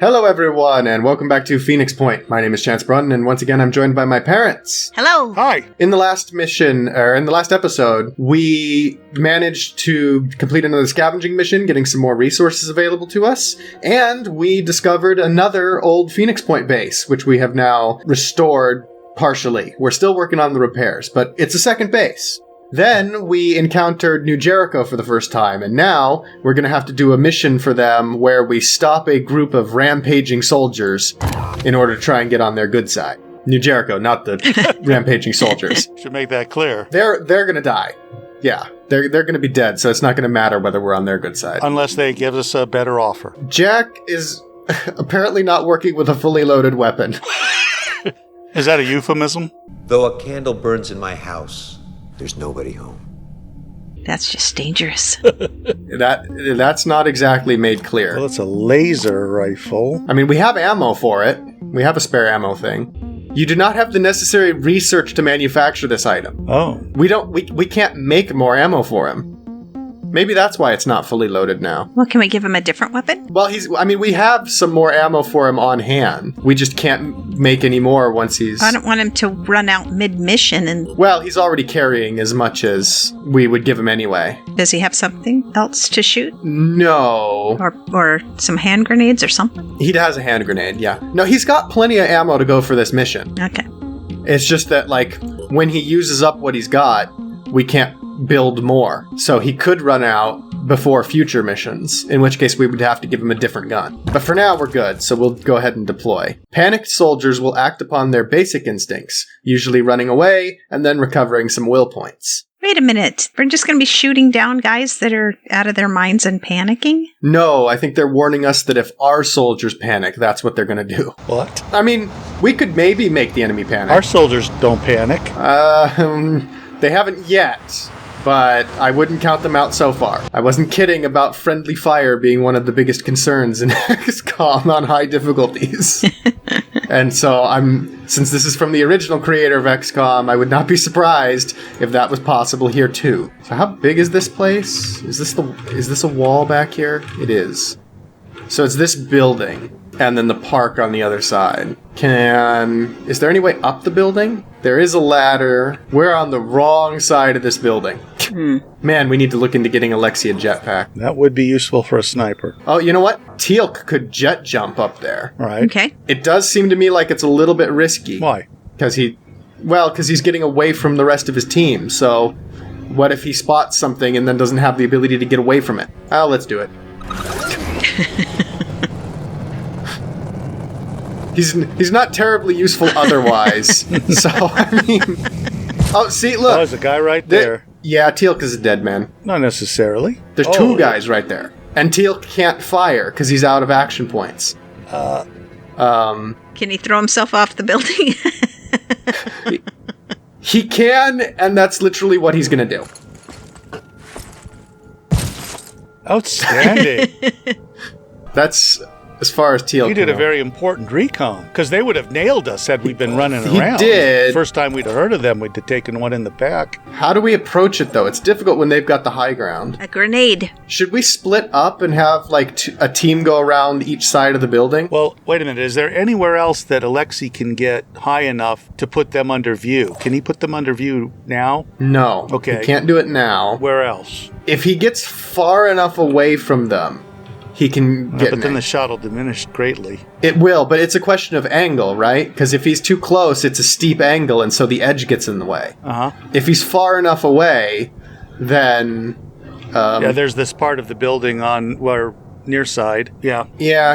Hello everyone, and welcome back to Phoenix Point. My name is Chance Brunton, and once again I'm joined by my parents. Hello! Hi! In the last episode, we managed to complete another scavenging mission, getting some more resources available to us, and we discovered another old Phoenix Point base, which we have now restored partially. We're still working on the repairs, but it's a second base. Then we encountered New Jericho for the first time, and now we're going to have to do a mission for them where we stop a group of rampaging soldiers in order to try and get on their good side. New Jericho, not the rampaging soldiers. Should make that clear. They're going to die. Yeah, they're going to be dead, so it's not going to matter whether we're on their good side. Unless they give us a better offer. Jack is apparently not working with a fully loaded weapon. Is that a euphemism? Though a candle burns in my house, there's nobody home. That's just dangerous. That's not exactly made clear. Well, it's a laser rifle. I mean, we have ammo for it. We have a spare ammo thing. You do not have the necessary research to manufacture this item. Oh. We can't make more ammo for him. Maybe that's why it's not fully loaded now. Well, can we give him a different weapon? Well, we have some more ammo for him on hand. We just can't make any more once he's... I don't want him to run out mid-mission and... Well, he's already carrying as much as we would give him anyway. Does he have something else to shoot? No. Or some hand grenades or something? He has a hand grenade, yeah. No, he's got plenty of ammo to go for this mission. Okay. It's just that, when he uses up what he's got, we can't build more. So he could run out before future missions, in which case we would have to give him a different gun. But for now, we're good, so we'll go ahead and deploy. Panicked soldiers will act upon their basic instincts, usually running away and then recovering some will points. Wait a minute. We're just going to be shooting down guys that are out of their minds and panicking? No, I think they're warning us that if our soldiers panic, that's what they're going to do. What? I mean, we could maybe make the enemy panic. Our soldiers don't panic. They haven't yet. But I wouldn't count them out so far. I wasn't kidding about friendly fire being one of the biggest concerns in XCOM on high difficulties. And so since this is from the original creator of XCOM, I would not be surprised if that was possible here too. So how big is this place? Is this a wall back here? It is. So it's this building, and then the park on the other side. Is there any way up the building? There is a ladder. We're on the wrong side of this building. Man, we need to look into getting Alexia jetpack. That would be useful for a sniper. Oh, you know what? Teal'c could jet jump up there. Right. Okay. It does seem to me like it's a little bit risky. Why? Because he's getting away from the rest of his team. So what if he spots something and then doesn't have the ability to get away from it? Oh, let's do it. He's not terribly useful otherwise. So, I mean... Oh, see, look. Oh, there's a guy right there. Yeah, Teal'c is a dead man. Not necessarily. There's two guys right there. And Teal'c can't fire because he's out of action points. Can he throw himself off the building? He can, and that's literally what he's going to do. Outstanding. That's as far as Teal'c You did a can go. very important recon, because they would have nailed us had we been running He around. did. First time we'd heard of them, we'd have taken one in the back. How do we approach it, though? It's difficult when they've got the high ground. A grenade. Should we split up and have, a team go around each side of the building? Well, wait a minute. Is there anywhere else that Alexi can get high enough to put them under view? Can he put them under view now? No. Okay. He can't do it now. Where else? If he gets far enough away from them, he can get But then me. the shot will diminish greatly. It will, but it's a question of angle, right? Because if he's too close, it's a steep angle, and so the edge gets in the way. Uh-huh. If he's far enough away, then... Yeah, there's this part of the building on near side. Yeah. Yeah,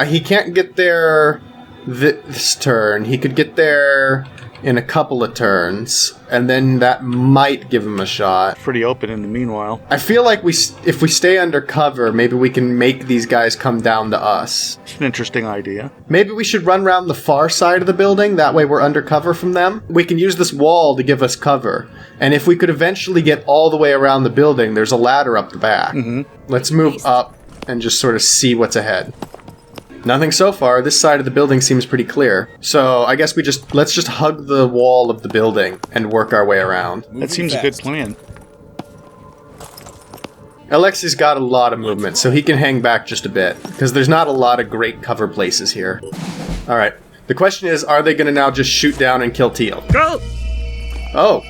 he can't get there this turn. He could get there in a couple of turns, and then that might give him a shot. Pretty open in the meanwhile. I feel like if we stay under cover, maybe we can make these guys come down to us. It's an interesting idea. Maybe we should run around the far side of the building, that way we're under cover from them. We can use this wall to give us cover, and if we could eventually get all the way around the building, there's a ladder up the back. Mm-hmm. Let's move up and just sort of see what's ahead. Nothing so far. This side of the building seems pretty clear. So I guess let's just hug the wall of the building and work our way around. That seems a good plan. Alexi's got a lot of movement, so he can hang back just a bit, because there's not a lot of great cover places here. Alright, the question is, are they going to now just shoot down and kill Teal? Go! Oh.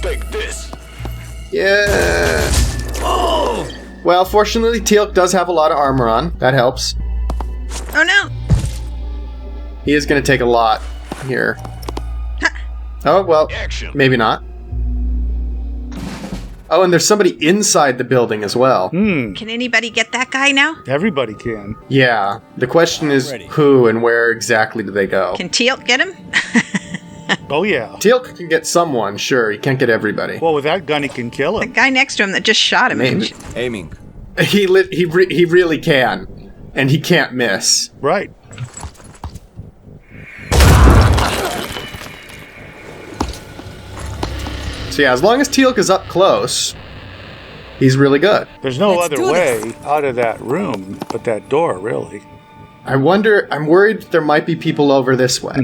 Take this. Yeah. Oh! Well, fortunately, Teal does have a lot of armor on. That helps. Oh no! He is going to take a lot here. Oh, well, Action. maybe not. Oh, and there's somebody inside the building as well. Can anybody get that guy now? Everybody can. Yeah, the question is Ready. who and where exactly do they go? Can Teal get him? Oh, yeah. Teal can get someone, sure. He can't get everybody. Well, with that gun, he can kill The him. guy next to him that just shot him. Maybe. Aiming. He really can. And he can't miss. Right. So yeah, as long as Teal'c is up close, he's really good. There's no Let's other do way out of that room but that door, really. I'm worried there might be people over this way,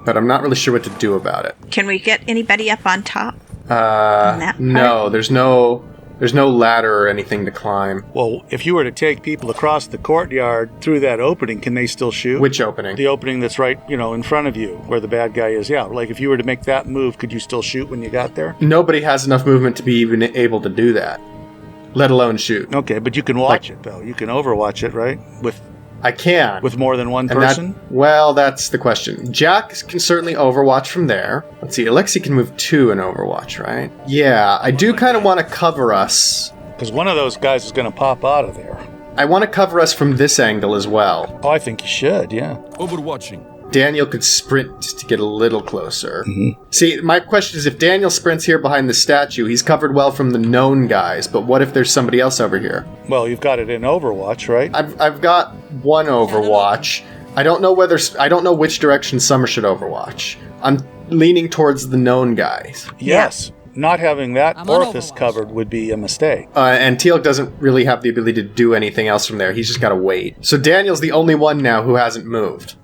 but I'm not really sure what to do about it. Can we get anybody up on top? that No, part? there's no ladder or anything to climb. Well, if you were to take people across the courtyard through that opening, can they still shoot? Which opening? The opening that's right, in front of you, where the bad guy is. Yeah, like if you were to make that move, could you still shoot when you got there? Nobody has enough movement to be even able to do that, let alone shoot. Okay, but you can watch it, though. You can overwatch it, right? I can. With more than one And person? that's the question. Jack can certainly overwatch from there. Let's see, Alexi can move 2 in overwatch, right? Yeah, I do kind of want to cover us. Because one of those guys is going to pop out of there. I want to cover us from this angle as well. Oh, I think you should, yeah. Overwatching. Daniel could sprint to get a little closer. See, my question is, if Daniel sprints here behind the statue, he's covered well from the known guys, but what if there's somebody else over here? Well, you've got it in Overwatch, right? I've got one Overwatch. I don't know which direction Summer should Overwatch. I'm leaning towards the known guys. Yes. Not having that I'm on orifice Overwatch. covered would be a mistake. And Teal'c doesn't really have the ability to do anything else from there. He's just got to wait. So Daniel's the only one now who hasn't moved.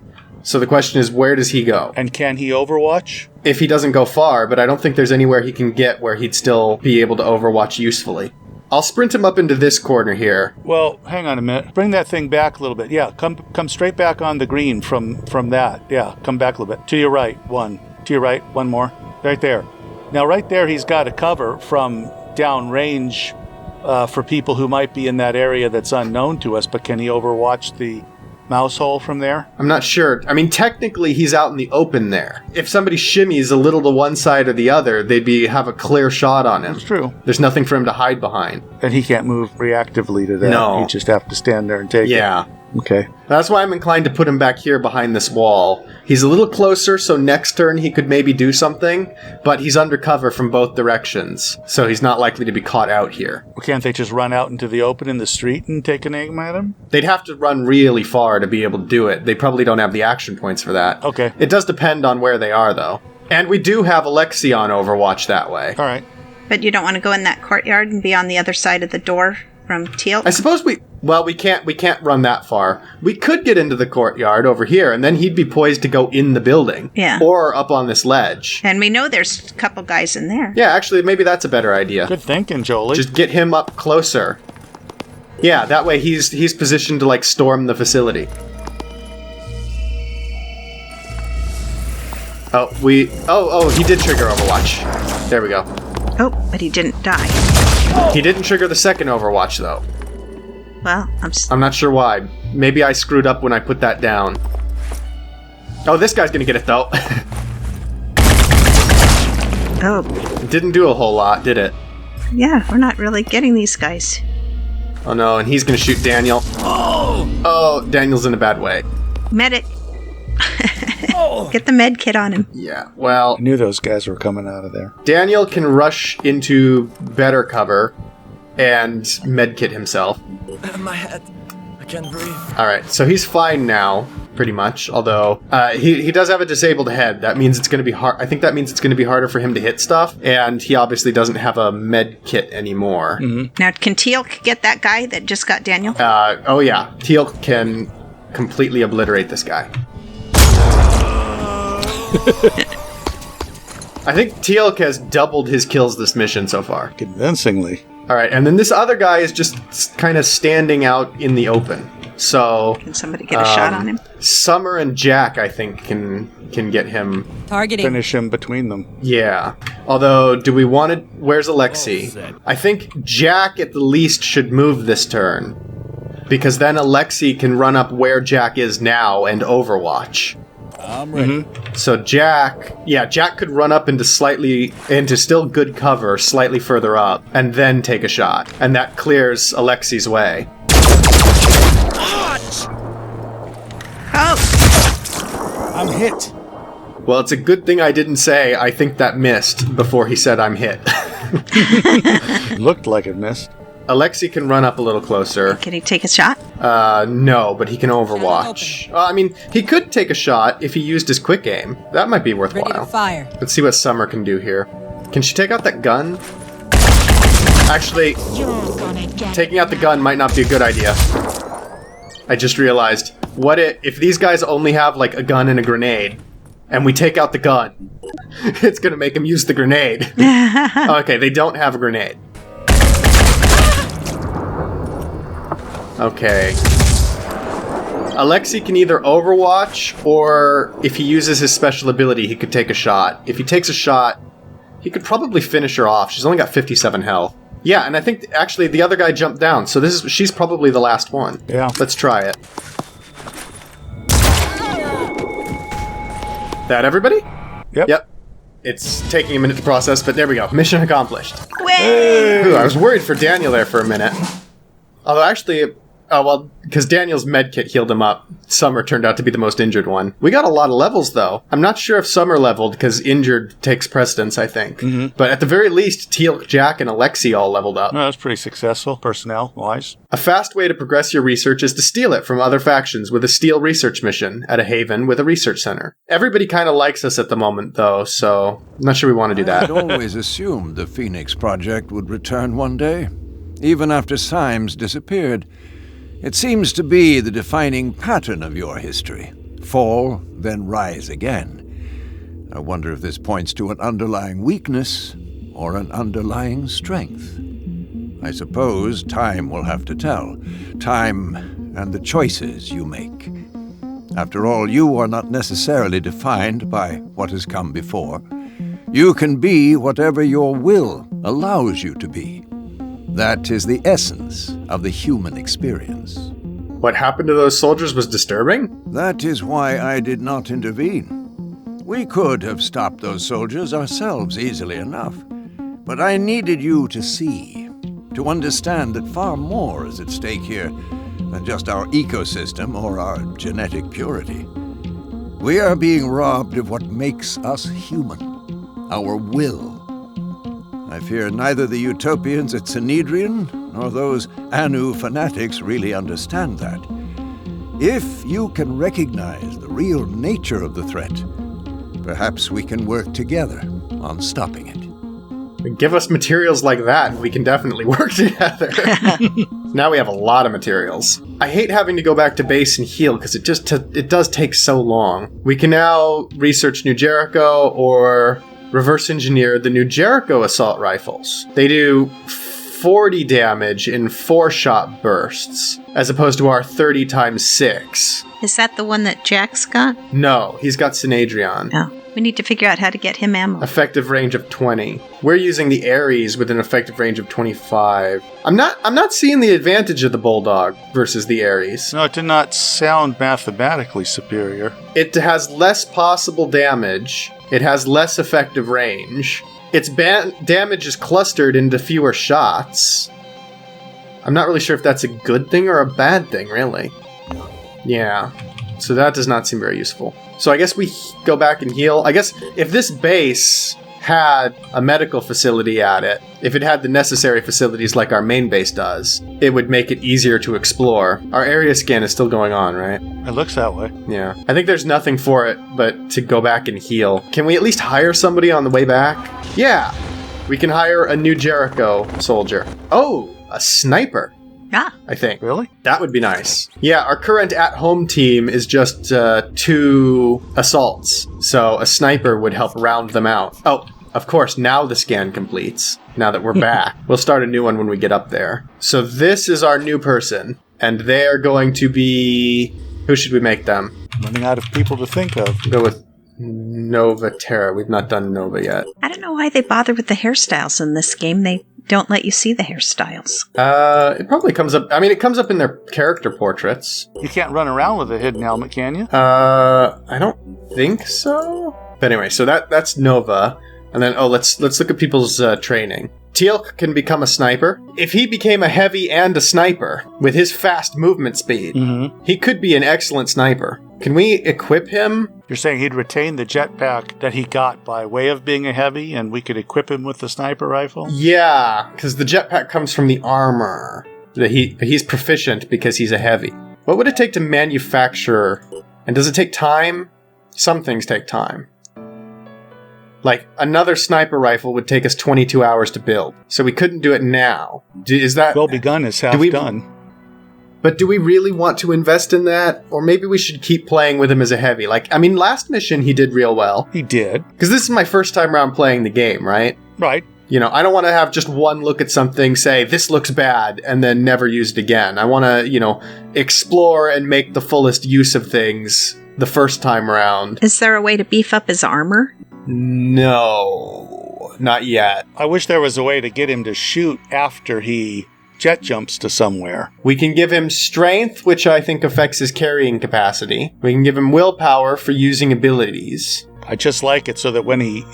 So the question is, where does he go? And can he Overwatch? If he doesn't go far, but I don't think there's anywhere he can get where he'd still be able to Overwatch usefully. I'll sprint him up into this corner here. Well, hang on a minute. Bring that thing back a little bit. Yeah, come straight back on the green from that. Yeah, come back a little bit. To your right, one. To your right, one more. Right there. Now, right there, he's got a cover from downrange for people who might be in that area that's unknown to us, but can he Overwatch the mouse hole from there? I'm not sure. I mean, technically, he's out in the open there. If somebody shimmies a little to one side or the other, they'd have a clear shot on him. It's true. There's nothing for him to hide behind. And he can't move reactively to that. No. You just have to stand there and take it. Yeah. Okay. That's why I'm inclined to put him back here behind this wall. He's a little closer, so next turn he could maybe do something, but he's undercover from both directions, so he's not likely to be caught out here. Well, can't they just run out into the open in the street and take an aim at him? They'd have to run really far to be able to do it. They probably don't have the action points for that. Okay. It does depend on where they are, though. And we do have Alexi on Overwatch that way. All right. But you don't want to go in that courtyard and be on the other side of the door from Teal? I suppose we can't run that far. We could get into the courtyard over here, and then he'd be poised to go in the building. Yeah. Or up on this ledge. And we know there's a couple guys in there. Yeah, actually, maybe that's a better idea. Good thinking, Jolie. Just get him up closer. Yeah, that way he's positioned to, storm the facility. He did trigger Overwatch. There we go. Oh, but he didn't die. He didn't trigger the second Overwatch, though. Well, I'm not sure why. Maybe I screwed up when I put that down. Oh, this guy's gonna get it, though. Oh, It didn't do a whole lot, did it? yeah, we're not really getting these guys. Oh no, and he's gonna shoot Daniel. Oh, Daniel's in a bad way. Medic. Get the med kit on him. Yeah, well, I knew those guys were coming out of there. Daniel can rush into better cover and medkit himself. My head. I can't breathe. Alright, so he's fine now, pretty much, although he does have a disabled head. That means it's going to be hard. I think that means it's going to be harder for him to hit stuff, and he obviously doesn't have a med kit anymore. Now, can Teal get that guy that just got Daniel? Oh yeah, Teal can completely obliterate this guy. I think Teal'c has doubled his kills this mission so far. Convincingly. All right, and then this other guy is just kind of standing out in the open. So Can somebody get a shot on him? Summer and Jack, I think, can get him. Targeting. Finish him between them. Yeah. Although, do we want to... Where's Alexei? I think Jack at the least should move this turn. Because then Alexei can run up where Jack is now and overwatch. I'm ready. So Jack could run up into still good cover slightly further up and then take a shot. And that clears Alexei's way. Oh! I'm hit. Well, it's a good thing I didn't say, I think that missed, before he said I'm hit. Looked like it missed. Alexei can run up a little closer. Can he take a shot? No, but he can overwatch. I mean, he could take a shot if he used his quick aim. That might be Ready to worthwhile. fire. Let's see what Summer can do here. Can she take out that gun? Actually, taking out the gun might not be a good idea. I just realized, what if these guys only have, like, a gun and a grenade, and we take out the gun? It's gonna make them use the grenade. Okay, they don't have a grenade. Okay. Alexei can either overwatch, or if he uses his special ability, he could take a shot. If he takes a shot, he could probably finish her off. She's only got 57 health. Yeah, and I think, actually, the other guy jumped down, so she's probably the last one. Yeah. Let's try it. That everybody? Yep. It's taking a minute to process, but there we go. Mission accomplished. Way! Ooh, I was worried for Daniel there for a minute. Although, actually... Oh, well, because Daniel's medkit healed him up. Summer turned out to be the most injured one. We got a lot of levels, though. I'm not sure if Summer leveled, because injured takes precedence, I think. Mm-hmm. But at the very least, Teal, Jack, and Alexei all leveled up. No, that's pretty successful, personnel-wise. A fast way to progress your research is to steal it from other factions with a steal research mission at a haven with a research center. Everybody kind of likes us at the moment, though, so I'm not sure we want to do that. I'd always assumed the Phoenix Project would return one day, even after Symes disappeared. It seems to be the defining pattern of your history. Fall, then rise again. I wonder if this points to an underlying weakness or an underlying strength. I suppose time will have to tell. Time and the choices you make. After all, you are not necessarily defined by what has come before. You can be whatever your will allows you to be. That is the essence of the human experience. What happened to those soldiers was disturbing? That is why I did not intervene. We could have stopped those soldiers ourselves easily enough. But I needed you to see, to understand that far more is at stake here than just our ecosystem or our genetic purity. We are being robbed of what makes us human, our will. I fear neither the utopians at Sanhedrin nor those Anu fanatics really understand that. If you can recognize the real nature of the threat, perhaps we can work together on stopping it. Give us materials like that, and we can definitely work together. Now we have a lot of materials. I hate having to go back to base and heal, because it does take so long. We can now research New Jericho or reverse engineer the New Jericho assault rifles. They do 40 damage in 4-shot bursts, as opposed to our 30 times 6. Is that the one that Jack's got? No, he's got Synadrion. Oh. We need to figure out how to get him ammo. Effective range of 20. We're using the Ares with an effective range of 25. I'm not seeing the advantage of the Bulldog versus the Ares. No, it did not sound mathematically superior. It has less possible damage. It has less effective range. Its damage is clustered into fewer shots. I'm not really sure if that's a good thing or a bad thing, really. Yeah. So that does not seem very useful. So I guess we go back and heal. I guess if this base had a medical facility at it, if it had the necessary facilities like our main base does, it would make it easier to explore. Our area scan is still going on, right? It looks that way. Yeah. I think there's nothing for it but to go back and heal. Can we at least hire somebody on the way back? Yeah! We can hire a New Jericho soldier. Oh! A sniper. Ah. I think. Really? That would be nice. Yeah, our current at-home team is just 2 assaults, so a sniper would help round them out. Oh, of course, now the scan completes. now that we're back. We'll start a new one when we get up there. So this is our new person, and they're going to be... Who should we make them? Running out of people to think of. Go with Nova Terra. We've not done Nova yet. I don't know why they bother with the hairstyles in this game. They don't let you see the hairstyles. It probably comes up... I mean, it comes up in their character portraits. You can't run around with a hidden helmet, can you? I don't think so. But anyway, so that's Nova. And then, let's look at people's training. Teal'c can become a sniper. If he became a heavy and a sniper, with his fast movement speed, he could be an excellent sniper. Can we equip him? You're saying he'd retain the jetpack that he got by way of being a heavy, and we could equip him with the sniper rifle? Yeah, because the jetpack comes from the armor. He's proficient because he's a heavy. What would it take to manufacture? And does it take time? Some things take time. Like, another sniper rifle would take us 22 hours to build. So we couldn't do it now. Is that... Well begun is half done. But do we really want to invest in that? Or maybe we should keep playing with him as a heavy? Like, I mean, last mission he did real well. He did. Because this is my first time around playing the game, right? Right. You know, I don't want to have just one look at something, say, this looks bad, and then never use it again. I want to, explore and make the fullest use of things the first time around. Is there a way to beef up his armor? No, not yet. I wish there was a way to get him to shoot after he jet jumps to somewhere. We can give him strength, which I think affects his carrying capacity. We can give him willpower for using abilities. I just like it so that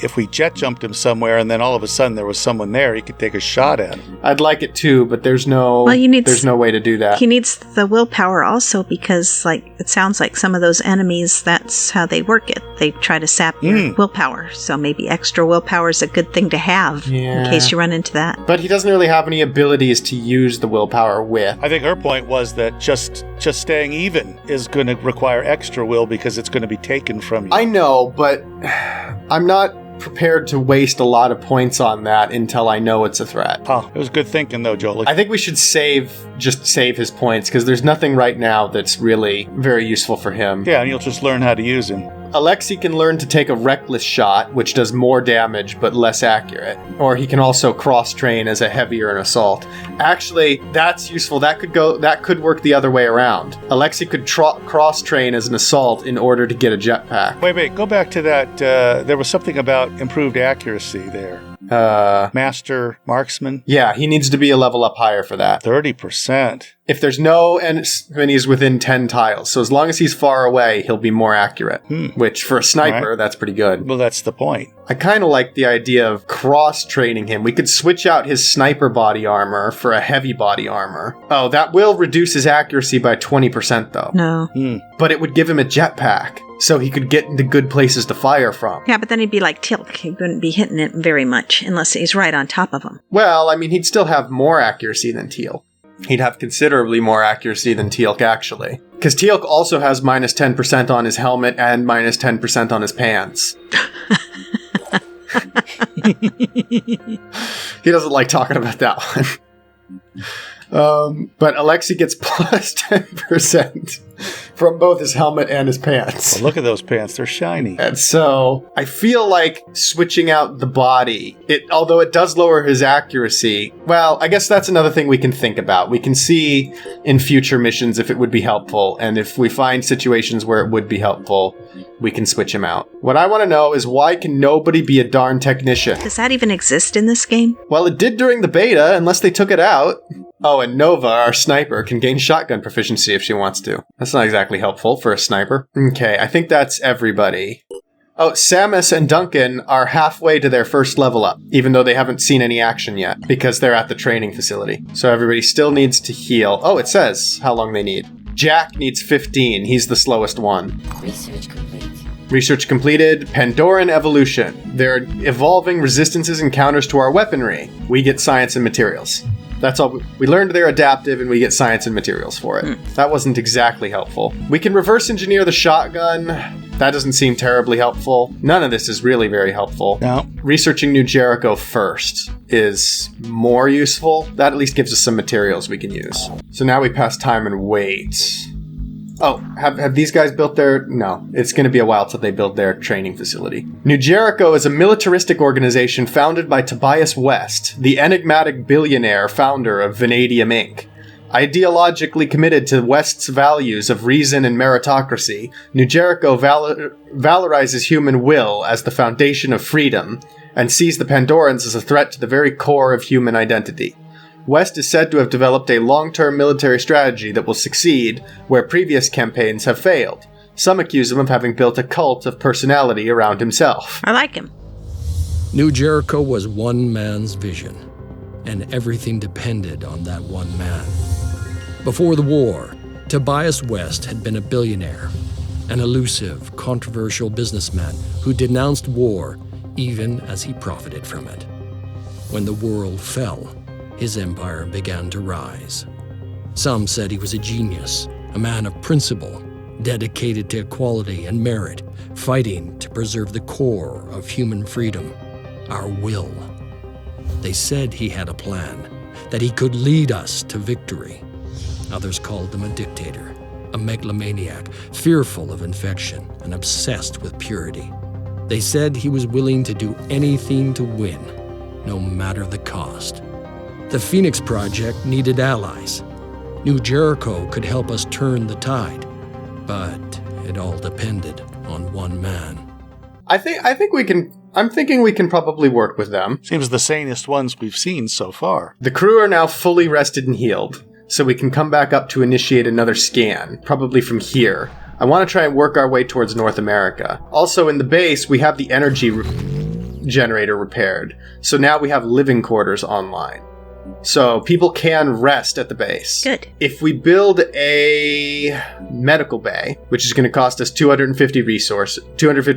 if we jet jumped him somewhere and then all of a sudden there was someone there, he could take a shot at him. I'd like it too, but there's no way to do that. He needs the willpower also because, it sounds like some of those enemies, that's how they work it. They try to sap your willpower. So maybe extra willpower is a good thing to have in case you run into that. But he doesn't really have any abilities to use the willpower with. I think her point was that just staying even is going to require extra will because it's going to be taken from you. I know, but I'm not prepared to waste a lot of points on that until I know it's a threat. Oh, it was good thinking though, Jolie. I think we should save his points because there's nothing right now that's really very useful for him. Yeah, and you'll just learn how to use him. Alexei can learn to take a reckless shot, which does more damage but less accurate. Or he can also cross-train as a heavier an assault. Actually, that's useful. That could work the other way around. Alexei could cross-train as an assault in order to get a jetpack. Wait, go back to that. There was something about improved accuracy there. Master Marksman? Yeah, he needs to be a level up higher for that. 30%. If there's no enemies within 10 tiles, so as long as he's far away, he'll be more accurate. Which, for a sniper, that's pretty good. Well, that's the point. I kind of like the idea of cross-training him. We could switch out his sniper body armor for a heavy body armor. Oh, that will reduce his accuracy by 20%, though. No. But it would give him a jetpack, so he could get into good places to fire from. Yeah, but then he'd be like Teal'c. He wouldn't be hitting it very much unless he's right on top of him. Well, I mean, he'd still have more accuracy than Teal'c. He'd have considerably more accuracy than Teal'c, actually. Because Teal'c also has minus 10% on his helmet and minus 10% on his pants. He doesn't like talking about that one. But Alexei gets plus 10% from both his helmet and his pants. Well, look at those pants. They're shiny. And so I feel like switching out the body, although it does lower his accuracy, well, I guess that's another thing we can think about. We can see in future missions if it would be helpful. And if we find situations where it would be helpful, we can switch him out. What I want to know is why can nobody be a darn technician? Does that even exist in this game? Well, it did during the beta, unless they took it out. Oh, and Nova, our sniper, can gain shotgun proficiency if she wants to. That's not exactly helpful for a sniper. Okay, I think that's everybody. Oh, Samus and Duncan are halfway to their first level up, even though they haven't seen any action yet, because they're at the training facility. So everybody still needs to heal. Oh, it says how long they need. Jack needs 15. He's the slowest one. Research complete. Research completed. Pandoran evolution. They're evolving resistances and counters to our weaponry. We get science and materials. That's all. We learned they're adaptive and we get science and materials for it. That wasn't exactly helpful. We can reverse engineer the shotgun. That doesn't seem terribly helpful. None of this is really very helpful. No. Researching New Jericho first is more useful. That at least gives us some materials we can use. So now we pass time and wait. Oh, have these guys built their... No, it's going to be a while till they build their training facility. New Jericho is a militaristic organization founded by Tobias West, the enigmatic billionaire founder of Vanadium Inc. Ideologically committed to West's values of reason and meritocracy, New Jericho valorizes human will as the foundation of freedom and sees the Pandorans as a threat to the very core of human identity. West is said to have developed a long-term military strategy that will succeed where previous campaigns have failed. Some accuse him of having built a cult of personality around himself. I like him. New Jericho was one man's vision, and everything depended on that one man. Before the war, Tobias West had been a billionaire, an elusive, controversial businessman who denounced war even as he profited from it. When the world fell, his empire began to rise. Some said he was a genius, a man of principle, dedicated to equality and merit, fighting to preserve the core of human freedom, our will. They said he had a plan, that he could lead us to victory. Others called him a dictator, a megalomaniac, fearful of infection and obsessed with purity. They said he was willing to do anything to win, no matter the cost. The Phoenix Project needed allies. New Jericho could help us turn the tide, but it all depended on one man. I'm thinking we can probably work with them. Seems the sanest ones we've seen so far. The crew are now fully rested and healed, so we can come back up to initiate another scan, probably from here. I want to try and work our way towards North America. Also, in the base, we have the energy generator repaired, so now we have living quarters online. So people can rest at the base. Good. If we build a medical bay, which is going to cost us 250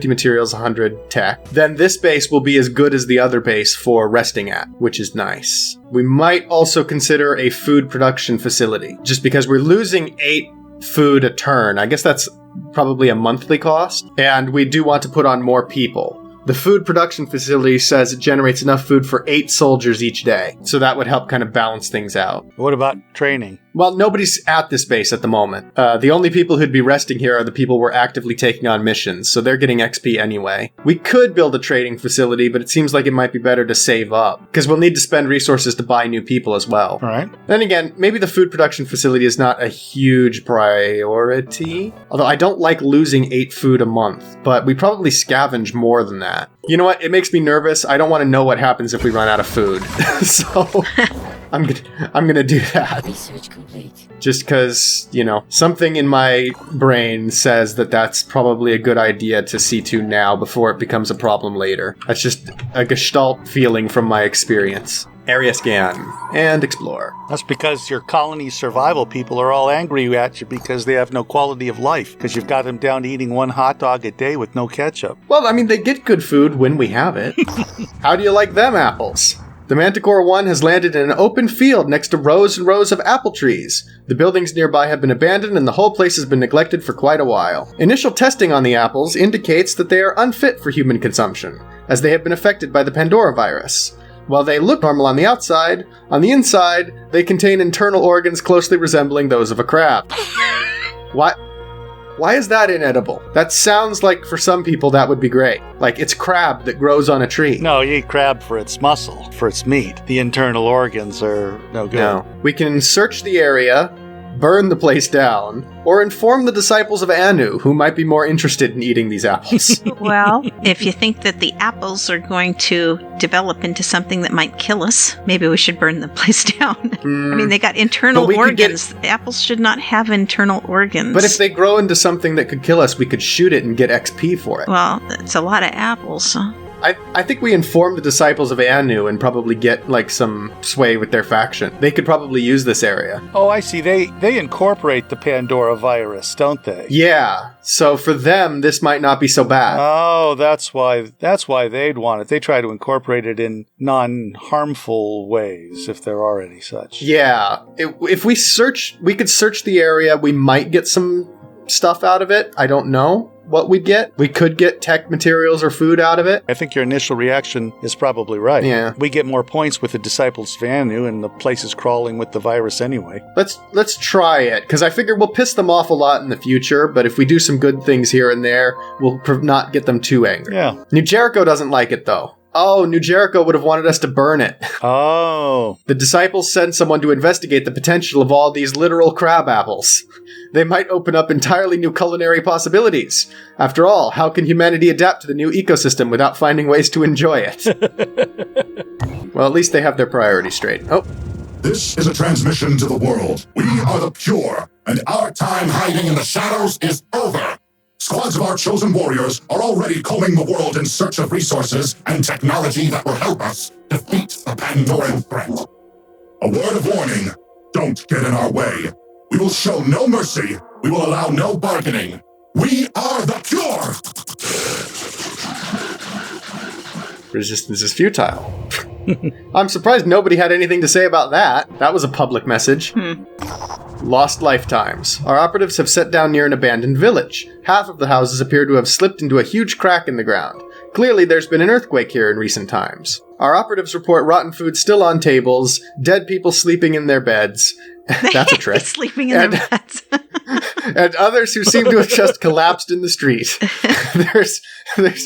materials, 100 tech, then this base will be as good as the other base for resting at, which is nice. We might also consider a food production facility, just because we're losing 8 food a turn. I guess that's probably a monthly cost, and we do want to put on more people. The food production facility says it generates enough food for 8 soldiers each day, so that would help kind of balance things out. What about training? Well, nobody's at this base at the moment. The only people who'd be resting here are the people we're actively taking on missions, so they're getting XP anyway. We could build a trading facility, but it seems like it might be better to save up, because we'll need to spend resources to buy new people as well. All right. Then again, maybe the food production facility is not a huge priority, although I don't like losing 8 food a month, but we probably scavenge more than that. You know what? It makes me nervous. I don't want to know what happens if we run out of food. So I'm gonna do that. Research complete. Just because, something in my brain says that that's probably a good idea to see to now before it becomes a problem later. That's just a gestalt feeling from my experience. Area scan and explore. That's because your colony survival people are all angry at you because they have no quality of life, because you've got them down to eating 1 hot dog a day with no ketchup. Well, I mean, they get good food when we have it. How do you like them apples? The Manticore 1 has landed in an open field next to rows and rows of apple trees. The buildings nearby have been abandoned and the whole place has been neglected for quite a while. Initial testing on the apples indicates that they are unfit for human consumption, as they have been affected by the Pandora virus. While they look normal on the outside, on the inside, they contain internal organs closely resembling those of a crab. Why is that inedible? That sounds like for some people that would be great. Like it's crab that grows on a tree. No, you eat crab for its muscle, for its meat. The internal organs are no good. No. We can search the area, burn the place down, or inform the disciples of Anu, who might be more interested in eating these apples. Well, if you think that the apples are going to develop into something that might kill us, maybe we should burn the place down. I mean, they got internal organs. Apples should not have internal organs. But if they grow into something that could kill us, we could shoot it and get XP for it. Well, it's a lot of apples. I think we inform the disciples of Anu and probably get like some sway with their faction. They could probably use this area. Oh, I see. They incorporate the Pandora virus, don't they? Yeah. So for them, this might not be so bad. Oh, that's why they'd want it. They try to incorporate it in non-harmful ways, if there are any such. Yeah. If we could search the area. We might get some stuff out of it. I don't know. what we'd get. We could get tech materials or food out of it. I think your initial reaction is probably right. Yeah. We get more points with the Disciples Vanu, and the place is crawling with the virus anyway. Let's try it, because I figure we'll piss them off a lot in the future, but if we do some good things here and there, we'll not get them too angry. Yeah. New Jericho doesn't like it, though. Oh, New Jericho would have wanted us to burn it. Oh. The Disciples send someone to investigate the potential of all these literal crab apples. They might open up entirely new culinary possibilities. After all, how can humanity adapt to the new ecosystem without finding ways to enjoy it? Well, at least they have their priorities straight. Oh. This is a transmission to the world. We are the Pure, and our time hiding in the shadows is over. Squads of our chosen warriors are already combing the world in search of resources and technology that will help us defeat the Pandoran threat. A word of warning, don't get in our way. We will show no mercy. We will allow no bargaining. We are the Pure! Resistance is futile. I'm surprised nobody had anything to say about that. That was a public message. Lost lifetimes. Our operatives have set down near an abandoned village. Half of the houses appear to have slipped into a huge crack in the ground. Clearly, there's been an earthquake here in recent times. Our operatives report rotten food still on tables, dead people sleeping in their beds. That's a trick. Sleeping in their beds. And others who seem to have just collapsed in the street. There's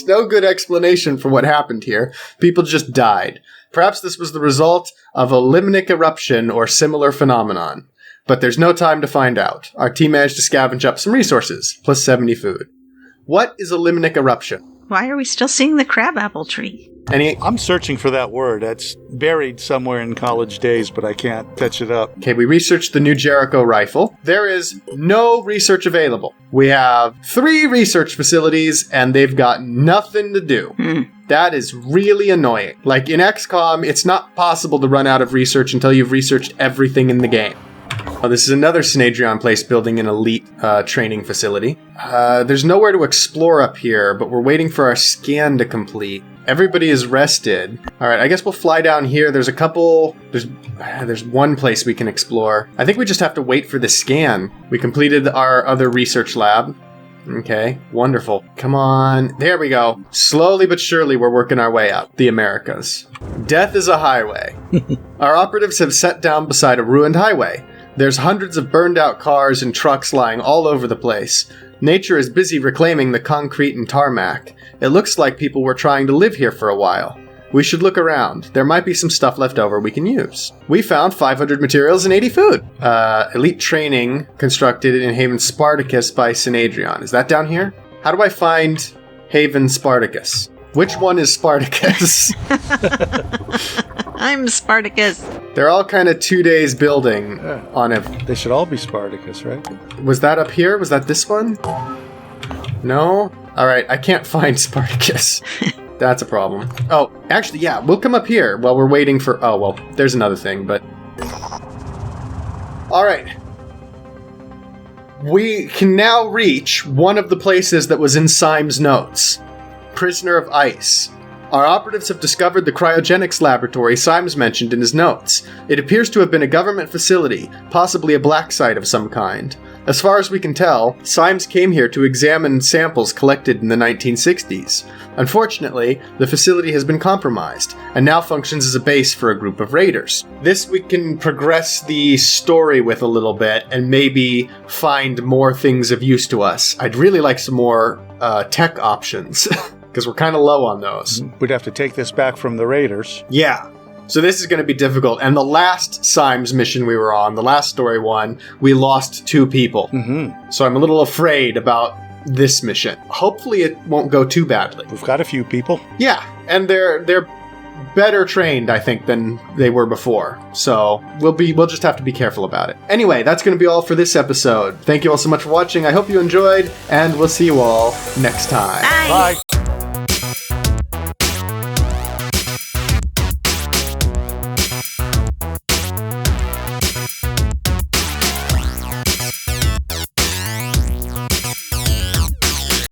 no good explanation for what happened here. People just died. Perhaps this was the result of a limnic eruption or similar phenomenon. But there's no time to find out. Our team managed to scavenge up some resources, plus 70 food. What is a limnic eruption? Why are we still seeing the crabapple tree? I'm searching for that word. That's buried somewhere in college days, but I can't fetch it up. Okay, we researched the New Jericho rifle. There is no research available. We have 3 research facilities, and they've got nothing to do. That is really annoying. Like, in XCOM, it's not possible to run out of research until you've researched everything in the game. Oh, this is another Synedrion place building an elite training facility. There's nowhere to explore up here, but we're waiting for our scan to complete. Everybody is rested. All right, I guess we'll fly down here. There's a couple... There's one place we can explore. I think we just have to wait for the scan. We completed our other research lab. Okay, wonderful. Come on. There we go. Slowly but surely, we're working our way up the Americas. Death is a highway. Our operatives have set down beside a ruined highway. There's hundreds of burned out cars and trucks lying all over the place. Nature is busy reclaiming the concrete and tarmac. It looks like people were trying to live here for a while. We should look around. There might be some stuff left over we can use. We found 500 materials and 80 food. Elite training constructed in Haven Spartacus by Synedrion. Is that down here? How do I find Haven Spartacus? Which one is Spartacus? I'm Spartacus. They're all kind of 2 days building on it. They should all be Spartacus, right? Was that up here? Was that this one? No? Alright, I can't find Spartacus. That's a problem. Oh, actually, yeah, we'll come up here while we're waiting for... Oh, well, there's another thing, but... Alright. We can now reach one of the places that was in Syme's notes. Prisoner of Ice. Our operatives have discovered the cryogenics laboratory Symes mentioned in his notes. It appears to have been a government facility, possibly a black site of some kind. As far as we can tell, Symes came here to examine samples collected in the 1960s. Unfortunately, the facility has been compromised, and now functions as a base for a group of raiders. This we can progress the story with a little bit, and maybe find more things of use to us. I'd really like some more tech options. Because we're kind of low on those. We'd have to take this back from the raiders. Yeah. So this is going to be difficult. And the last Symes mission we were on, the last story one, we lost 2 people. So I'm a little afraid about this mission. Hopefully it won't go too badly. We've got a few people. Yeah, and they're better trained, I think, than they were before. So we'll just have to be careful about it. Anyway, that's going to be all for this episode. Thank you all so much for watching. I hope you enjoyed, and we'll see you all next time. Bye. Bye.